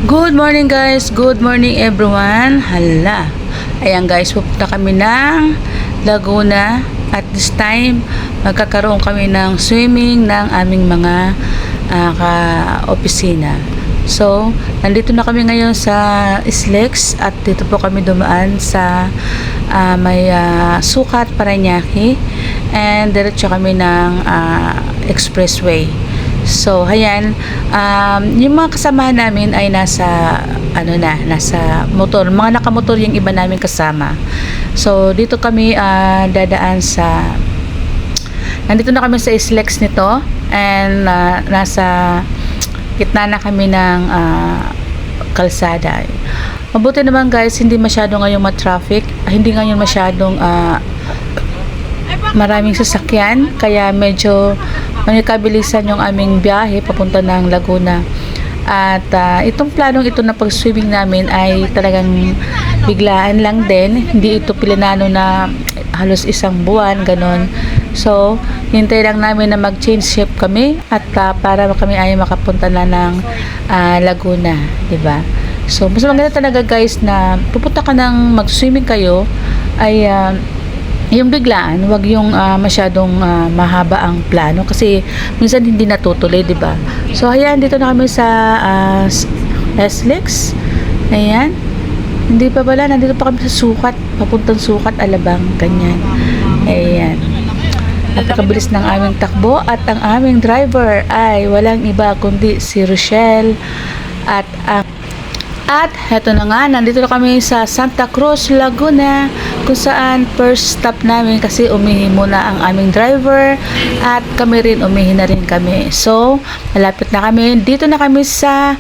Good morning guys, good morning everyone. Hala, ayan guys, pupunta kami ng Laguna. At this time, magkakaroon kami ng swimming ng aming mga ka-opisina. So, nandito na kami ngayon sa Islex at dito po kami dumaan sa may Sukat, Parañaque, and diretso kami ng expressway. So, ayan, yung mga kasamahan namin ay nasa motor, mga nakamotor yung iba namin kasama. So, dito kami dadaan sa, nandito na kami sa Islex nito, and nasa gitna na kami ng kalsada. Mabuti naman guys, hindi masyado ngayong ma-traffic, hindi ngayon masyadong maraming sasakyan, kaya medyo magkabilisan yung aming biyahe papunta ng Laguna. At itong planong ito na pag-swimming namin ay talagang biglaan lang din, hindi ito pilinano na halos isang buwan, ganon. So, hintay lang namin na mag-change shape kami at para kami ay makapunta na ng Laguna, 'di ba? So, mas maganda talaga guys na pupunta ka ng mag-swimming kayo ay yung biglaan, wag yung masyadong mahaba ang plano kasi minsan hindi natutuloy, 'di ba? So, ayan, dito na kami sa Islex. Ayan. Hindi pa pala, nandito pa kami sa Sukat, papuntang Sukat, Alabang, ganyan. Ayan. Napakabilis ng aming takbo at ang aming driver ay walang iba kundi si Rochelle at heto na nga, nandito na kami sa Santa Cruz, Laguna, kung saan first stop namin kasi umihi muna ang aming driver at kami rin, umihi na rin kami. So, malapit na kami. Dito na kami sa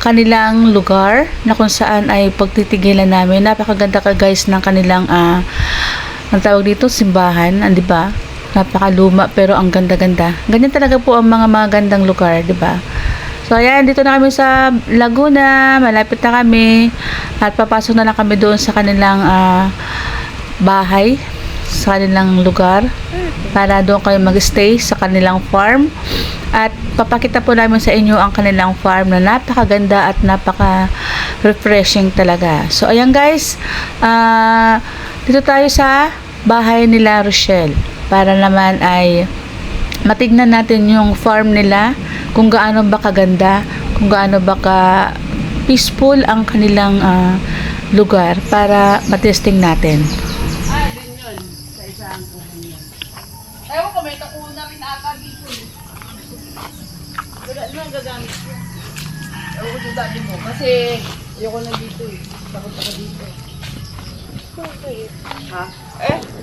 kanilang lugar na kung saan ay pagtitigilan namin. Napakaganda ka guys ng kanilang ang tawag dito, simbahan, di ba? Napakaluma pero ang ganda-ganda. Ganyan talaga po ang mga magandang lugar, di ba? So, ayan, dito na kami sa Laguna, malapit na kami at papasok na lang kami doon sa kanilang bahay, sa kanilang lugar para doon kayo mag-stay sa kanilang farm at papakita po namin sa inyo ang kanilang farm na napakaganda at napaka-refreshing talaga. So, ayan guys, dito tayo sa bahay nila Rochelle para naman ay matignan natin yung farm nila, kung gaano ba kaganda, kung gaano ba ka peaceful ang kanilang lugar para matesting natin. Din yun, sa isang kuhan. Ewan ko, may takuna rin ata dito. Wala na, gagamit ko. Ewan ko sa dati mo, kasi ayoko na dito eh. Takot ako dito. Bakit? Ha?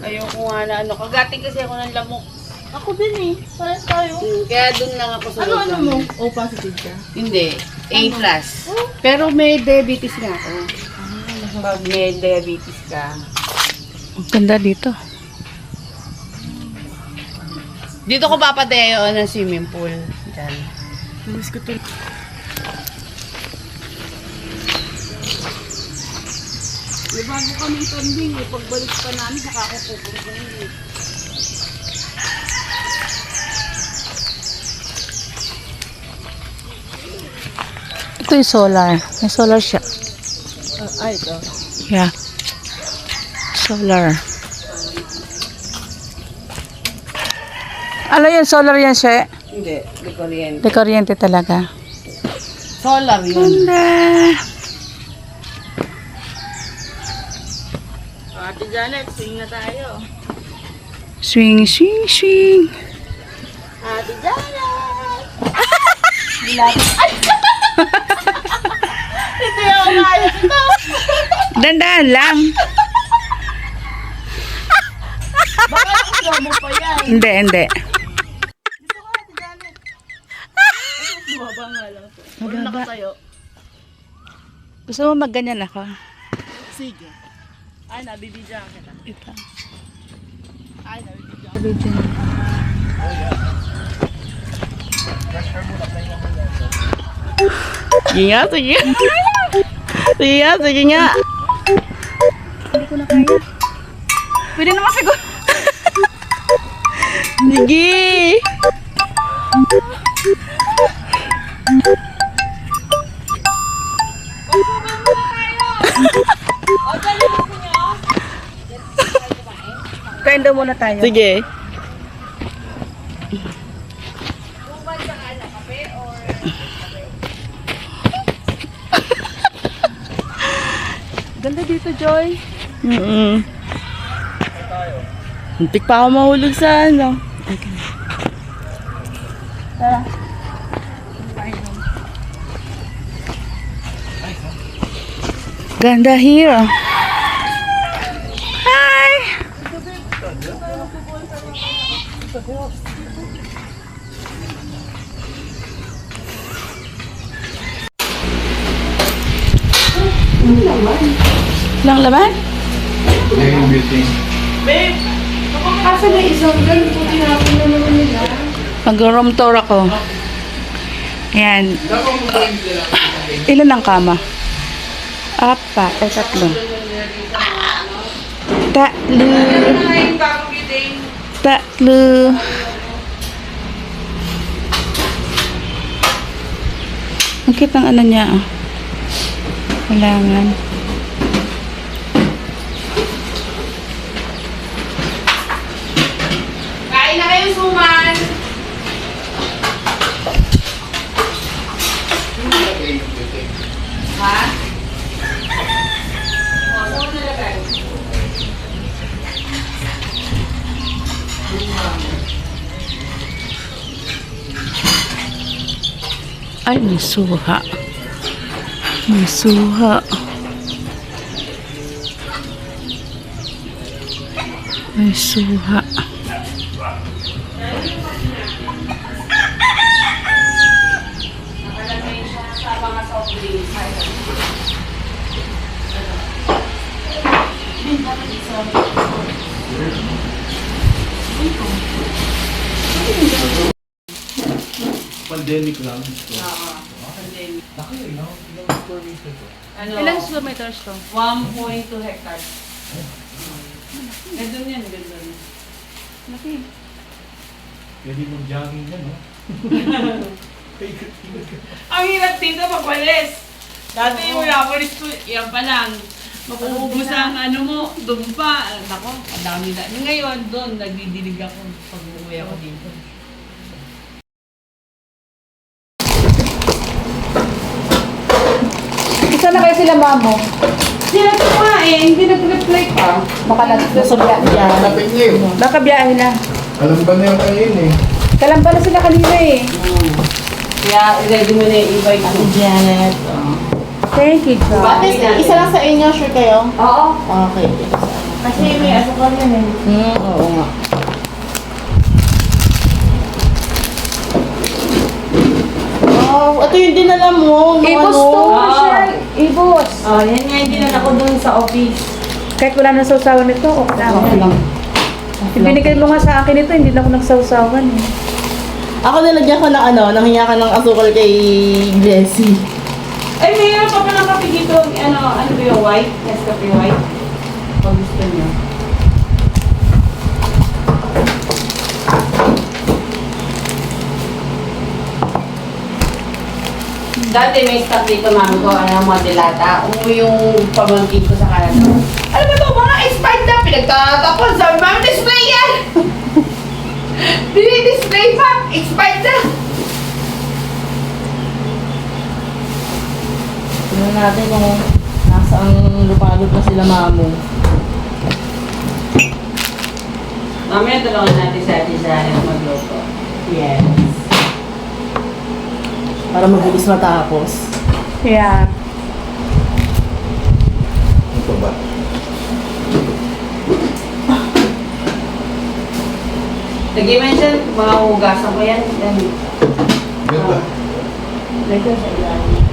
Ayoko nga na ano. Kagating kasi ako ng lamok. Ako din eh. Parang tayo. Kaya dun lang ako sa Ano mo? O positive ka? Hindi. A+. Pero may diabetes nga ako. Pag may diabetes ka. Ang ganda dito. Dito ko papadeo ng swimming pool. Diyan. Namiss ko to. May bago kaming kambing eh. Pagbalik pa namin, saka ako pupunta eh. Ito yung solar. May solar siya. Ito. Yeah. Solar. Ano yun? Solar yan siya? Hindi, di kuryente. De kuryente talaga. Solar yun. Ganda. Ate Janet, sing na tayo. Swing, swing, swing. Ate Janet! Hindi ako kaya ito. Dandaan lang. Baka nakuha mo pa yan. Hindi, hindi. Dito ka, Ate Janet. Bumaba nga lang po. Wala nakatayo. Gusto mo magganyan ako? Sige. Ay, nabibidyan kita. Ito. Ay, nabibidyan. Sige nga, sige. Sige nga, sige nga. Hindi ko na kaya. Pwede naman siguro. Sige. Kain daw muna tayo. Sige. Ganda dito, Joy. Muntik pa ako mahulog sa ano. Tara. Ganda here. Hi! Lang laman? Kasi may isang ganun po tinapin na naman nila. Mag-room tour ako. Ayan. Ilan ang kama? Apat. Ay, tatlo. Tatlo. Tatlo. Ang cute ng ano niya. Ah. Kailangan. Kain na kayo, Suman! Ha? Saan mo nalagay? Ay, may suha. May suha. May suha. Nakalagay siya sa mga soft drinks. Pandemic lang. Ano? Ilang square meters to? 1.2 hectares. Gandun yan, gandun. Laki. Pwede mong jogging yan, no? Ang hirap dito magwalis. Dati yung yawalis ko, yan pa lang. Makuubos ang ano mo, doon pa. Nako, ang dami na. Ngayon, doon, nagdidilig ako pag umuwi ako dito. Isa na kayo sila, mamo. Sila ko nga eh, hindi nag-reply pa. Baka nagsusubiya. Hanapin niyo eh. Baka biyahe na. Alam ba na yung kain eh? Kalamba na sila kanina eh. Kaya, ready mo na yung invite ko. Janet. Thank you, John. Bakit? Isa lang sa inyo, sure kayo? Oo. Okay. Kasi may asukal yan eh. Oo nga. Wow, ito yung dinala mo. no, Ibos ano? to, Michelle. Ibos. Oh, yan nga yung dinala ko doon sa office. Kahit wala nang sausawan nito, okay lang. Okay lang. Ibinigay mo nga sa akin ito, hindi na ako nagsausawan eh. Ako nilagyan ko ng ano, nanghiya ka ng asukal kay Jessie. Ay, mayroon pa palang kape dito. Ano ba yung white? Nescafe white? Pag gusto niyo. Dati may stock dito, mami ko, mga dilata. Umuwi yung pamangkin ko sa Canada. Ano ba ito? Mga expired na. Pinagtatapos. Sabi, mami, display yan! Dini-display pa. Expired na. Tignan natin kung nasaan lupalot na sila mamo. Mamaya tulungan natin sa atin sa magluto. Yes. Para mabilis matapos. Yeah. Ito ba? Nag-mention, mga hugasan ko yan. Then, Ganda. lagyan sa ilalim.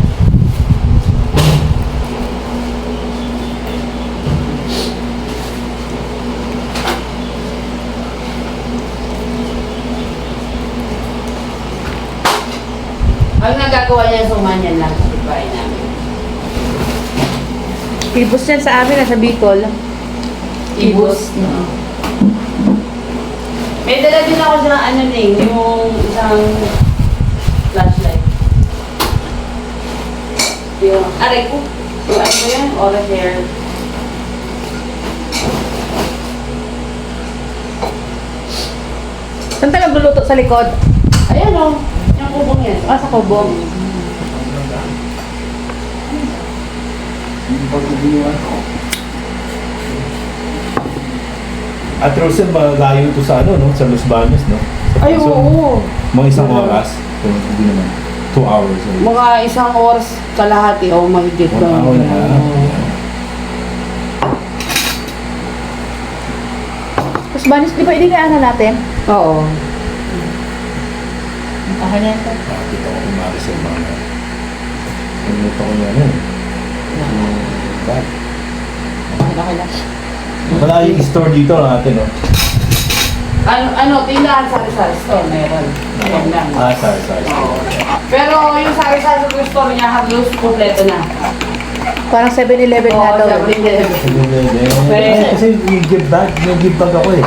Ang nagagawa niya suman yan lang sa bahay namin. Ibos yan sa amin, nasa Bicol. Ibus. May dala din ako dyan, ano na yung isang flashlight. Yung, aray ko. Yung ano ba yan? Oral hair. Saan tayo nagluluto sa likod? Ayan o, yung kubong yan. Ah, sa kubong. At Rosen, malayo ito sa ano, no? Sa Los Baños, no? Sa Ay, Quezon. oo. Mga isang oras. Pero hindi naman. 2 hours. Mga isang oras kalahati o mahigit 1 hour na. Tapos banis, di ba idinaanan natin? Oo. Okay na ito. Nakita ko kung Maricel mga Pagluto ko niya nun. Bag. Okay lang. Wala yung store dito natin, no? Ano, tindahan sari-sari store, meron. Ayan lang. Sorry. Oo. Pero yung sari-sari store niya, halos kompleto na. Parang 7-Eleven nga daw. Pero- Kasi yung give bag ako eh.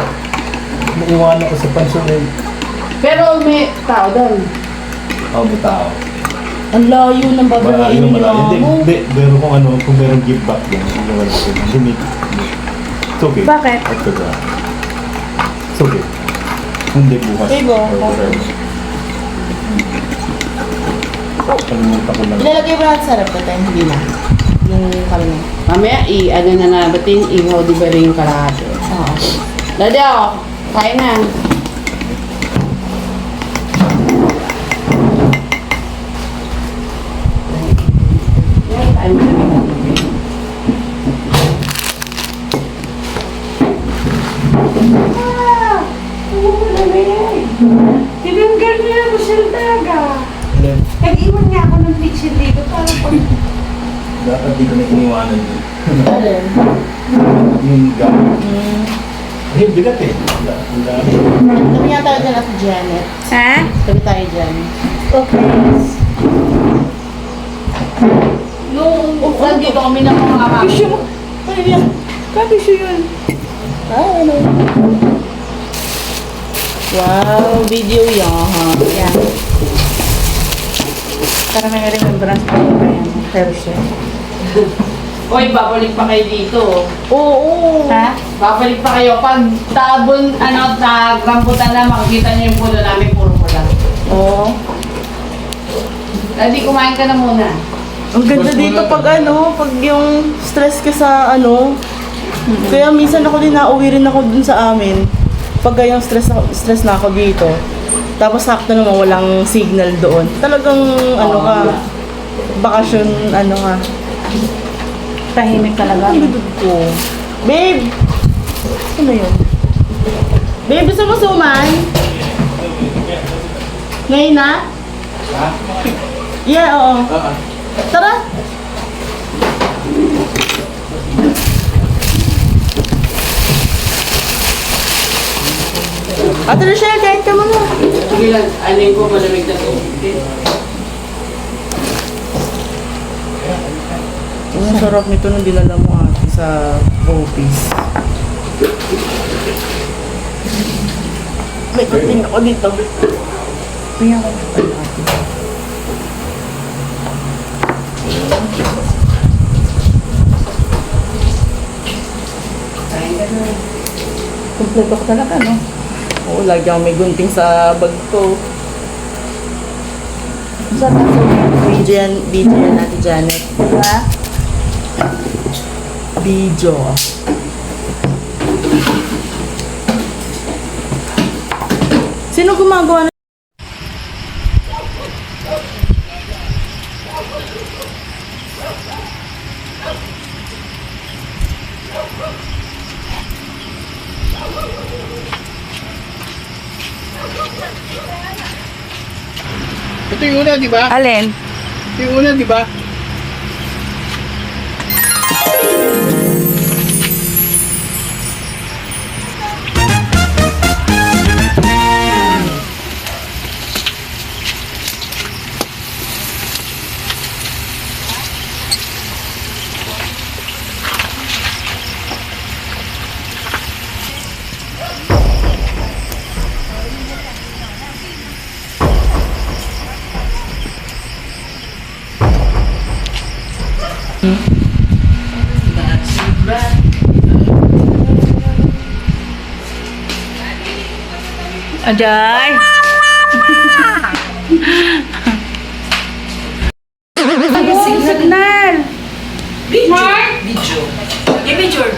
Naiwanan ko sa pansyon eh. Pero may tao doon. Oh, may tao. Ang layo ng babayain ni Hindi, Mamo. pero kung merong give back yan, hindi. It's okay. Bakit? After that. It's okay. Hindi bukas. Diba? Or whatever. Kalimutan ko lang. Ilalagay ba natin sa rep natin? Hindi na. Yung karne. Mamaya, ano na nabatin, ihaw di ba rin yung kalahati. Oo. Dada, kain na. Tinanggal niya ako siya taga. Nag-iwan niya ako ng picture dito para pag... Dapat di ko na iniwanan yun. Alin? Yung gamit. Ay, bigat eh. Ang dami. Kami nga tayo dyan at Janet. Ha? Kami tayo dyan. Okay. Nung nandito kami ng mga kapatid. Ano yan? Kabisyo yun. Ah, ano? Wow, video yan. Yan. Para may remembrance pa rin yan. Pero siya. Hoy, babalik pa kayo dito. Oo. Ha? Babalik pa kayo. Pag tabon, rambutan na, makikita niyo yung puno namin, puro pula. Oo. Daddy, kumain ka na muna. Ang ganda dito pag pag yung stress ka sa Kaya minsan ako din nauwi rin ako dun sa amin. Pag yung stress na ako dito. Tapos sakto naman walang signal doon. Talagang bakasyon ka. Tahimik talaga. Ang bidod ko. Babe! Ano yun? Babe, gusto mo suman? Ngayon na? Yeah, oo. Tara! Ate Rochelle, kain ka muna. Sige lang, ko, malamig na tubig. Ang sarap nito nung dinala mo ate sa office. May kuting ako dito. Tingnan ko. Ay, ate. Kain ka na. Kompleto ko talaga, no? Oo, lagi akong may gunting sa bag ko. Saan na sa Video yan ate Janet. Diba? Video. Sino gumagawa na? Ito yung una, di ba? Alin? Ito yung una, di ba? Ajay! Ano? Signal! Smart! Video. Give me your...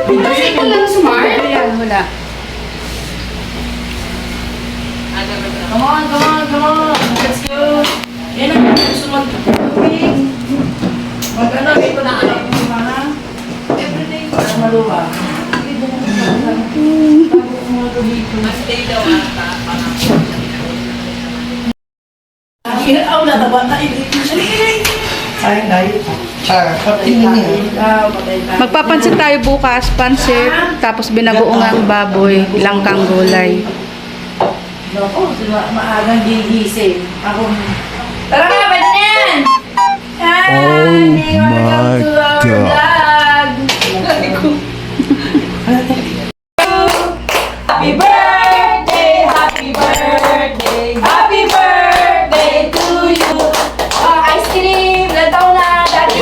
Kasi ka lang smart? Ayan, wala. Come on, come on, come on. Let's go. Yan ang gusto mag-tubig. Mag-ano, ito na ano. Everyday. Para maluwa. Mas day daw ata. Aw, nataba na. Magpapansit tayo bukas, pansit, tapos binagoongang baboy, langkang gulay. Naku, maagang gigising. Ako. Tara na, pwede na yan! Oh my God. Happy birthday, happy birthday, happy birthday to you. Ice cream, ilan taon na, Daddy?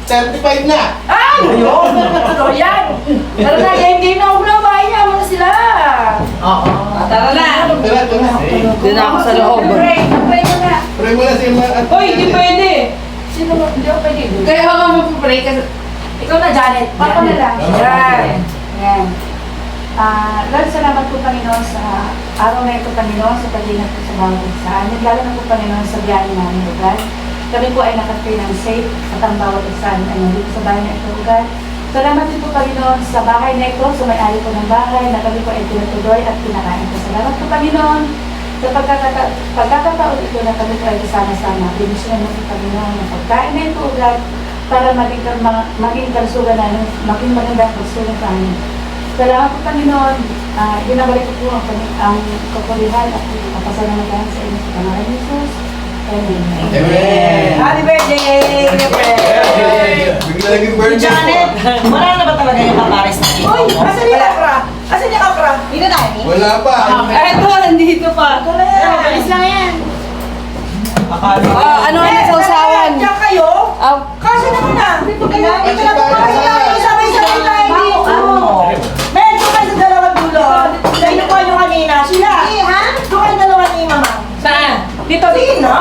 75 na! Ay! Ayun! Ano yan? Tara na, game na ulo, bahay niya, muna sila. Oo. Tara na. Tara, tara. Doon na ako sa loob. Pray mo na. Pray mo na si mga... Hoy, hindi pwede. Sino ba? Hindi ako pwede. Kaya ako mag-pray kasi... Ikaw na, Janet. Papa na lang. Yan. Yan. Lord, salamat po Panginoon sa araw na ito, Panginoon, sa pag-ingat po sa bawat isa. Naglalo na po Panginoon sa biyahe namin, O God. Kami po ay nakapay ng safe at ang bawat isa ay nandito sa bahay na ito, O God. Salamat din po Panginoon sa bahay na ito, sa may-ari po ng bahay, na kami po ay tinutuloy at kinakain po. Salamat po Panginoon sa pagkakataon ito na kami po ay kasama-sama. Binisyon mo po Panginoon ng pagkain na ito, O God, para maging kalsugan namin, maging magandang kalsugan sa amin. Salamat po Panginoon, ginabalik ko po ang kapulihan at kapasalamatan sa inyo sa pangalan ni Jesus. Amen. Amen! Happy birthday! Bigla naging birthday. Janet, wala na ba talaga yung papares na dito? Uy, asan yung okra? Asan yung okra? Dito tayo. Wala pa. Eto, nandito pa. Alis lang yan. Ano ang sausawan? Diyan kayo? Kasi naman na. Dito na po kasi tayo. Sabay-sabay tayo dito. Medyo kayo sa dalawang dulo. Sino po yung kanina? Sila. Ha? Doon kayo dalawa ni Mama. Saan? Dito. Sino?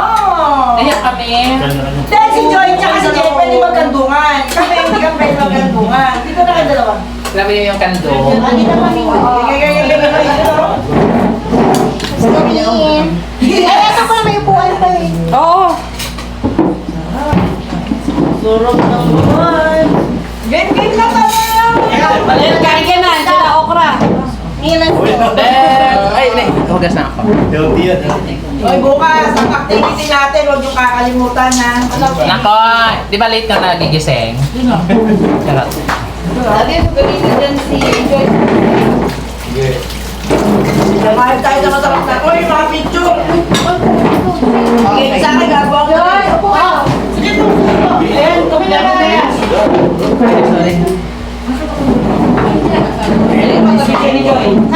Ayan kami. Dahil si Joy tsaka si Jen pwede magkandungan. Kami hindi ka pwede magkandungan. Dito na kayo dalawa. Grabe yung kando. Hindi na kami. Ay, ito pa may upuan pa eh. Oo. Surog naman. Game na tayo. Ayan, kain ka na. Diyan na okra. Ay, hugas na ako. Healthy yan. Oy, bukas, ang activity natin, huwag yung kakalimutan ha. Nako, di ba late ka nagigising? Charot. Sabi, gamitin dyan si Joy. Sige. Mahal tayo sa masarap na. Oy, mga picture. Okay, sa akin gagawa ko. Joy, upo ka. Sige, upo. Ayan, kami na lang yan.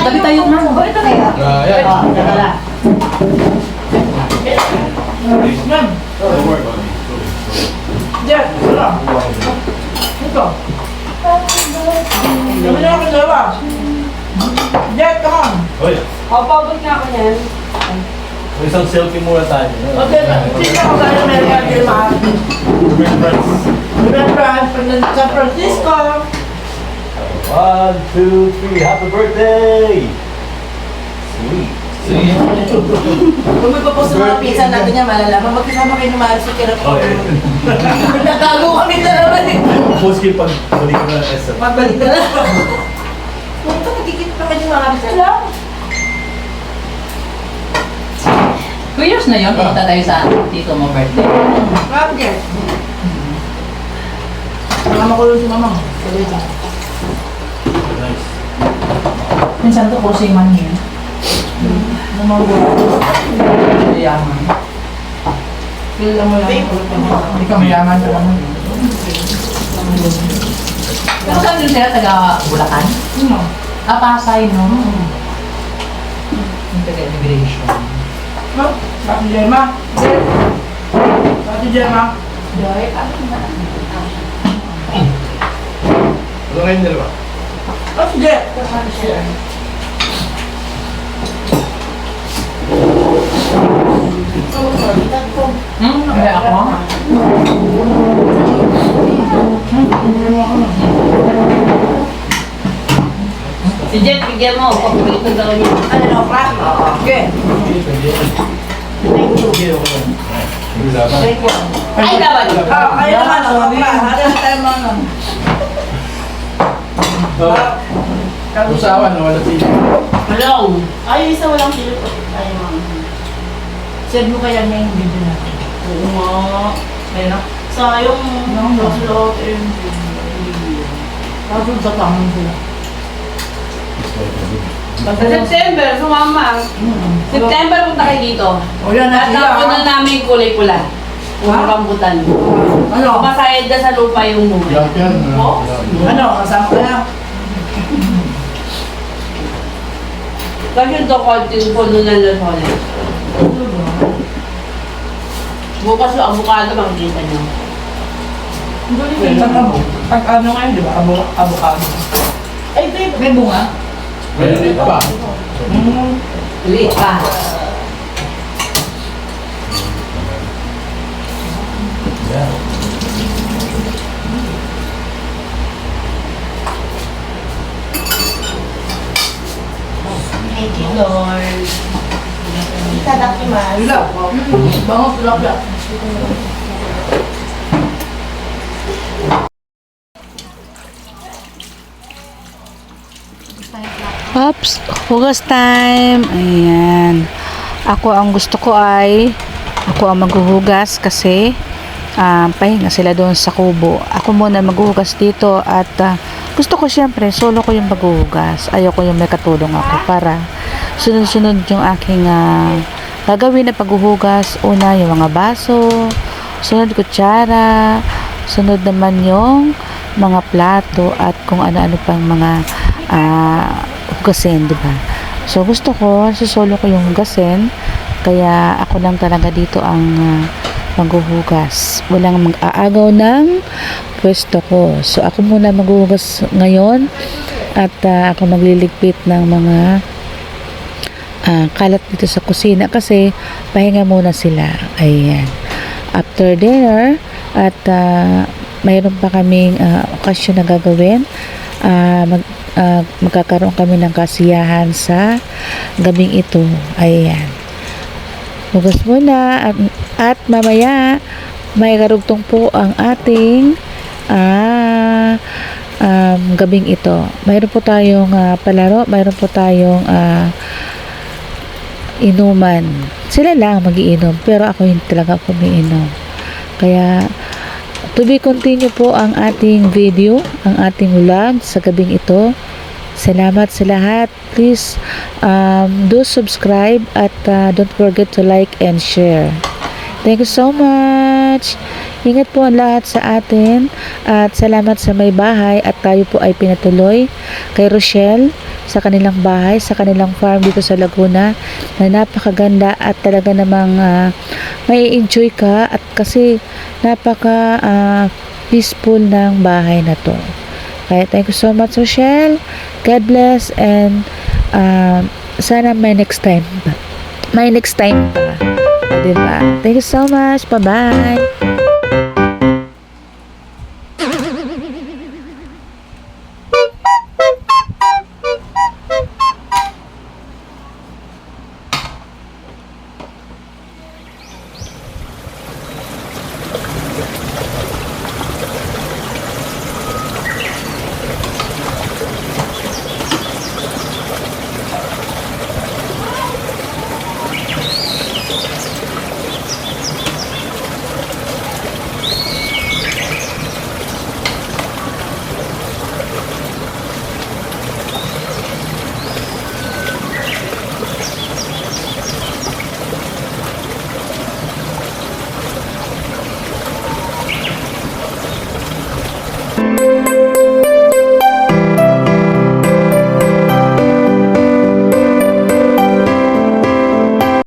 Sabi tayo na. Ito na yun. Yan. Jeff, wala. Ito. Kami na lang dalawa. Jeff, come on. Hoy, Pabot na ako niyan. may isang selfie muna tayo. Okay, sino ako gano'n meron ka kayo mahal? Remember, pag sa San Francisco. 1, 2, 3, happy birthday! Sweet. Kung may papost ng mga pizza natin niya, malalaman. Magkasama kayo ng mahal sa kirap ko. Okay. Nagtago kami dalawa eh. Post kayo pag balik ko na SM. Magbalik na lang. Punta, nagkikita pa kayo ng mga pizza. 2 years na yun, pumunta tayo sa tito mo birthday. Bakit? Mama ko lang si mama. Nice. Minsan to po si man yun. Mama ko. Yaman. Kailan mo lang. Hindi ka mayaman na naman. Pero saan din sila taga Bulacan? Pasay, no? Yung taga-immigration. Sabi Gemma. Sabi Gemma. Joy, ano na? Ano ngayon dalawa? Oh, si Jeff. Hindi ako. Si Jet, bigyan mo. Paborito daw niya. Ano, crack? Okay. Ay, dapat. Ay, naman, hati na tayo mga Usawan, wala sila. Malong. Ay, isa walang silip. Ay, ma'am. Send mo kaya niya yung video natin. Oo nga. Ayun na. Sayang. Nakasulot. Tapos sa tangan sila. Sa September, sumama. September, punta kayo dito. O yan na sila. Tatapon na namin yung kulay pula. Puro rambutan. Ano? Masayad na sa lupa yung mumi. Yan, yan. Ano? Kasama ka na? Kasi ito, konting puno na lasone. Bukas yung avocado, makikita nyo. Pag ano ngayon, di ba? Avocado. Ay, babe. May bunga? Meron dito pa. Ulit pa. Yan. Thank you, Lord. Itadakimasu. Wala. Bango, tulak-tulak. Oops, hugas time. Ayan. Ang gusto ko ay ako ang maghuhugas kasi pahinga sila doon sa kubo. Ako muna maghuhugas dito at gusto ko syempre solo ko yung maghuhugas. Ayoko yung may katulong ako para sunod-sunod yung aking gagawin na paghuhugas. Una yung mga baso, sunod kutsara, sunod naman yung mga plato at kung ano-ano pang mga hugasin, di ba? So gusto ko, solo ko yung hugasin, kaya ako lang talaga dito ang maghuhugas. Walang mag-aagaw ng pwesto ko. So ako muna maghuhugas ngayon at ako magliligpit ng mga kalat dito sa kusina kasi pahinga muna sila. Ayan. After dinner at mayroon pa kaming okasyon na gagawin. Magkakaroon kami ng kasiyahan sa gabing ito. Ayan. Hugas muna at mamaya may karugtong po ang ating gabing ito. Mayroon po tayong palaro, mayroon po tayong inuman. Sila lang magiinom pero ako hindi talaga umiinom. Kaya to be continue po ang ating video, ang ating vlog sa gabing ito. Salamat sa lahat. Please do subscribe at don't forget to like and share. Thank you so much. Ingat po ang lahat sa atin at salamat sa may bahay at tayo po ay pinatuloy kay Rochelle sa kanilang bahay, sa kanilang farm dito sa Laguna na napakaganda at talaga namang may enjoy ka at kasi napaka peaceful ng bahay na to. Kaya thank you so much Rochelle. God bless and sana may next time pa. Diba? Thank you so much. Bye-bye.